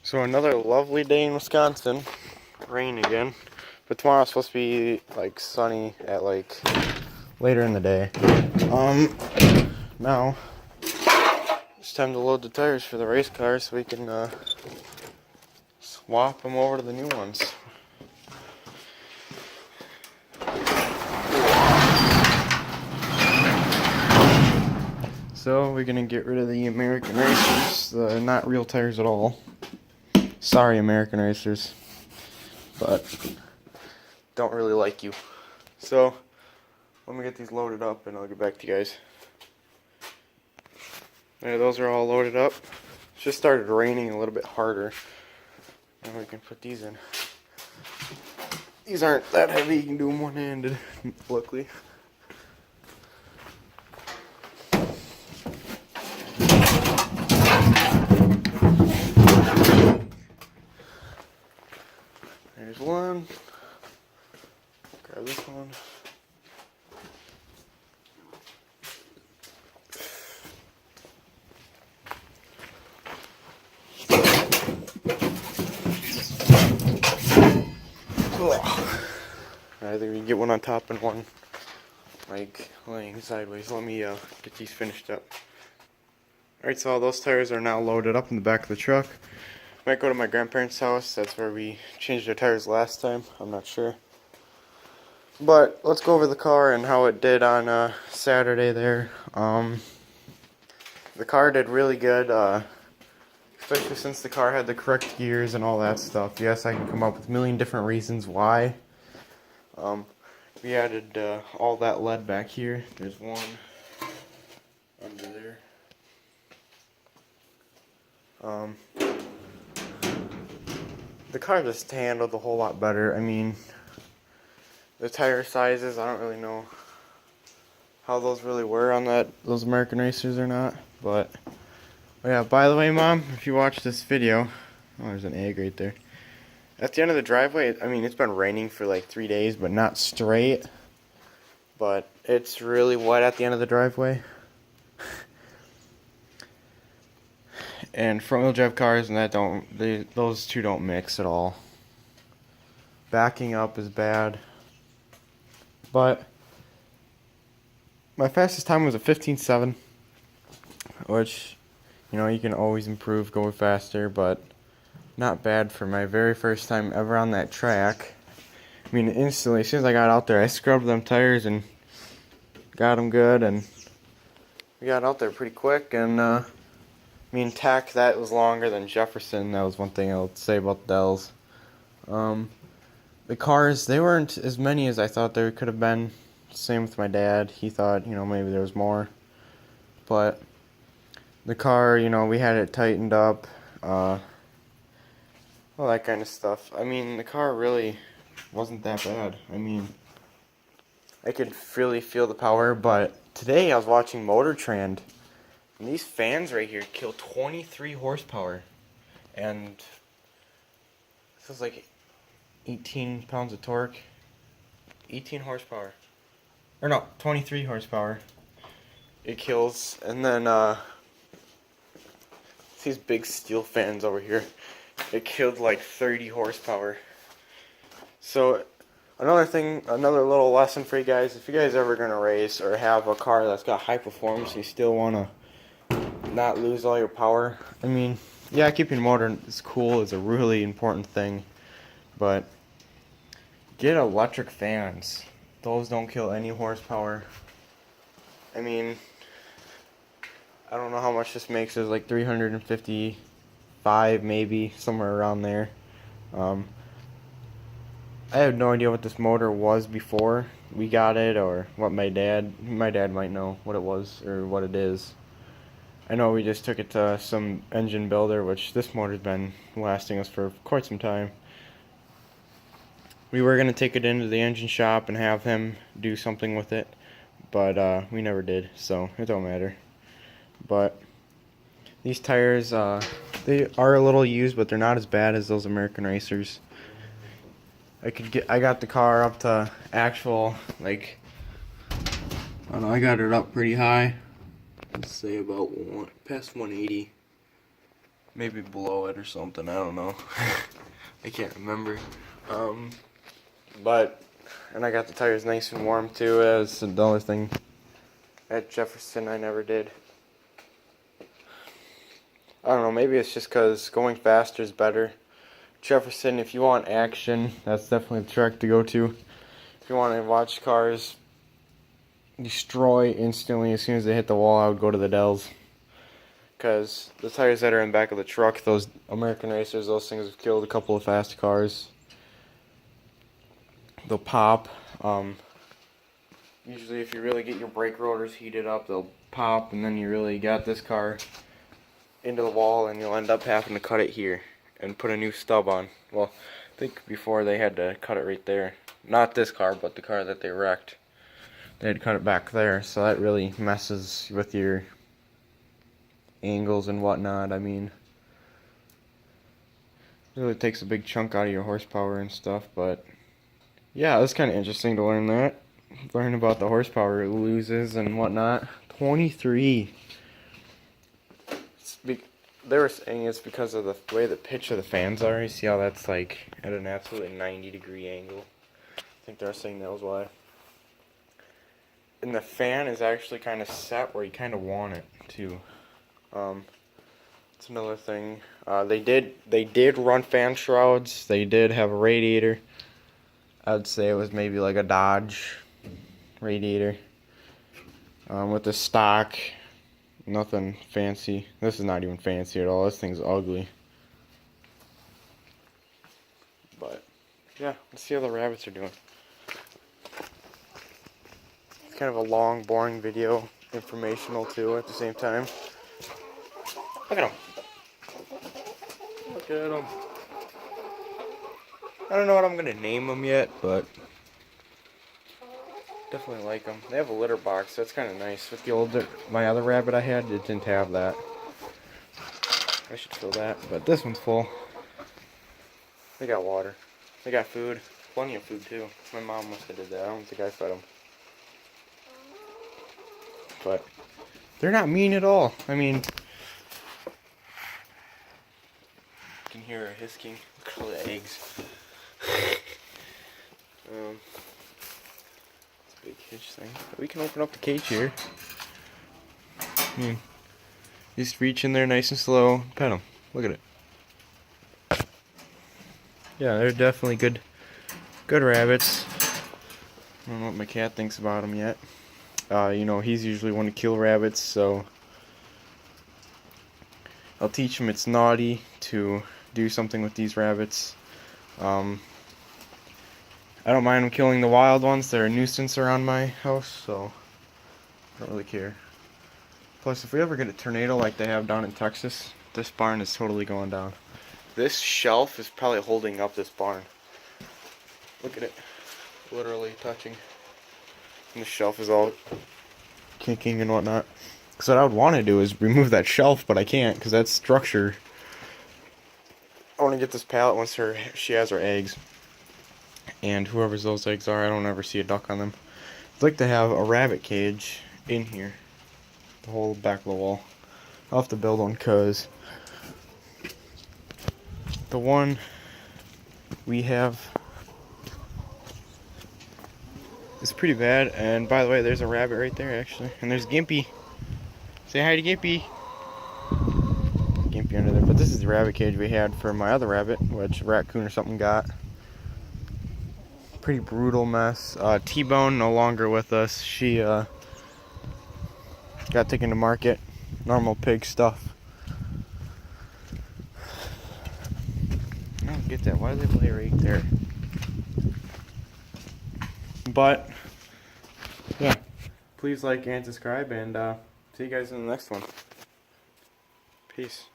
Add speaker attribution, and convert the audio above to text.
Speaker 1: So another lovely day in Wisconsin. Rain again. But tomorrow's supposed to be like sunny at like later in the day. Now it's time to load the tires for the race cars so we can swap them over to the new ones. So we're gonna get rid of the American Racers, the not real tires at all. Sorry, American Racers, but don't really like you. So let me get these loaded up and I'll get back to you guys. There, those are all loaded up. It's just started raining a little bit harder. Now we can put these in. These aren't that heavy, you can do them one-handed, luckily. There's one. Grab this one. I think we can get one on top and one like laying sideways. Let me get these finished up. Alright, so all those tires are now loaded up in the back of the truck. Might go to my grandparents' house. That's where we changed our tires last time. I'm not sure. But let's go over the car and how it did on Saturday there. The car did really good, especially since the car had the correct gears and all that stuff. Yes, I can come up with a million different reasons why. We added all that lead back here. There's one under there. The car just handled a whole lot better. I mean, the tire sizes, I don't really know how those really were on those American Racers or not. But yeah, by the way, Mom, if you watch this video, oh, there's an egg right there. At the end of the driveway, I mean, it's been raining for like 3 days, but not straight. But it's really wet at the end of the driveway. And front-wheel drive cars and that those two don't mix at all. Backing up is bad. But my fastest time was a 15.7, which, you know, you can always improve, go faster, but not bad for my very first time ever on that track. I mean, instantly, as soon as I got out there, I scrubbed them tires and got them good, and we got out there pretty quick. And I mean, tack that was longer than Jefferson. That was one thing I would say about the Dells. The cars, they weren't as many as I thought there could have been. Same with my dad. He thought, you know, maybe there was more. But the car, you know, we had it tightened up. All that kind of stuff. I mean, the car really wasn't that bad. I mean, I could really feel the power, but today I was watching Motor Trend, and these fans right here kill 23 horsepower, and this is like 18 pounds of torque, 18 horsepower, or no, 23 horsepower it kills. And then these big steel fans over here, it killed like 30 horsepower. So another thing, another little lesson for you guys, if you guys ever gonna race or have a car that's got high performance, you still wanna not lose all your power. I mean, yeah, keeping motor is cool, is a really important thing, but get electric fans. Those don't kill any horsepower. I mean, I don't know how much this makes. It's like 355 maybe, somewhere around there. I have no idea what this motor was before we got it, or what my dad might know what it was or what it is. I know we just took it to some engine builder, which this motor's been lasting us for quite some time. We were going to take it into the engine shop and have him do something with it, but we never did, so it don't matter. But these tires, they are a little used, but they're not as bad as those American Racers. I got the car up to actual, like, I don't know, I got it up pretty high. Let's say about past 180. maybe below it or something. I don't know. I can't remember. But and I got the tires nice and warm too. As another thing at Jefferson I never did. I don't know. Maybe it's just because going faster is better. Jefferson, if you want action, that's definitely the track to go to. If you want to watch cars destroy instantly as soon as they hit the wall, I would go to the Dells. Because the tires that are in the back of the truck, those American Racers, those things have killed a couple of fast cars. They'll pop. Usually if you really get your brake rotors heated up, they'll pop, and then you really got this car into the wall, and you'll end up having to cut it here and put a new stub on. Well, I think before they had to cut it right there. Not this car, but the car that they wrecked. They had to cut it back there, so that really messes with your angles and whatnot. I mean, it really takes a big chunk out of your horsepower and stuff, but yeah, it's kind of interesting to learn that. Learn about the horsepower it loses and whatnot. 23. They were saying it's because of the way the pitch of the fans are. You see how that's like at an absolutely 90-degree angle? I think they're saying that was why. And the fan is actually kind of set where you kind of want it to. It's another thing. They did run fan shrouds. They did have a radiator. I'd say it was maybe like a Dodge radiator with the stock. Nothing fancy. This is not even fancy at all. This thing's ugly. But yeah, let's see how the rabbits are doing. It's kind of a long, boring video, informational too at the same time. Look at them. Look at them. I don't know what I'm gonna name them yet, but definitely like them. They have a litter box. That's kind of nice. With my other rabbit I had, it didn't have that. I should fill that, but this one's full. They got water. They got food. Plenty of food too. My mom must have did that. I don't think I fed them. But they're not mean at all. I mean, you can hear her hissing. Look at all the eggs. It's a big hitch thing. But we can open up the cage here. Just reach in there nice and slow. Pet them. Look at it. Yeah, they're definitely good rabbits. I don't know what my cat thinks about them yet. You know, he's usually one to kill rabbits, so I'll teach him it's naughty to do something with these rabbits. I don't mind him killing the wild ones. They're a nuisance around my house, so I don't really care. Plus, if we ever get a tornado like they have down in Texas, this barn is totally going down. This shelf is probably holding up this barn. Look at it. Literally touching. And the shelf is all kicking and whatnot. So what I would want to do is remove that shelf, but I can't because that's structure. I want to get this pallet once she has her eggs. And whoever's those eggs are, I don't ever see a duck on them. I'd like to have a rabbit cage in here. The whole back of the wall. I'll have to build one because the one we have is pretty bad. And by the way, there's a rabbit right there actually. And there's Gimpy. Say hi to Gimpy. Gimpy under there. But this is the rabbit cage we had for my other rabbit, which a raccoon or something got. Pretty brutal mess. T-Bone no longer with us. She got taken to market. Normal pig stuff. I don't get that. Why do they lay right there? But yeah, please like and subscribe, and see you guys in the next one. Peace.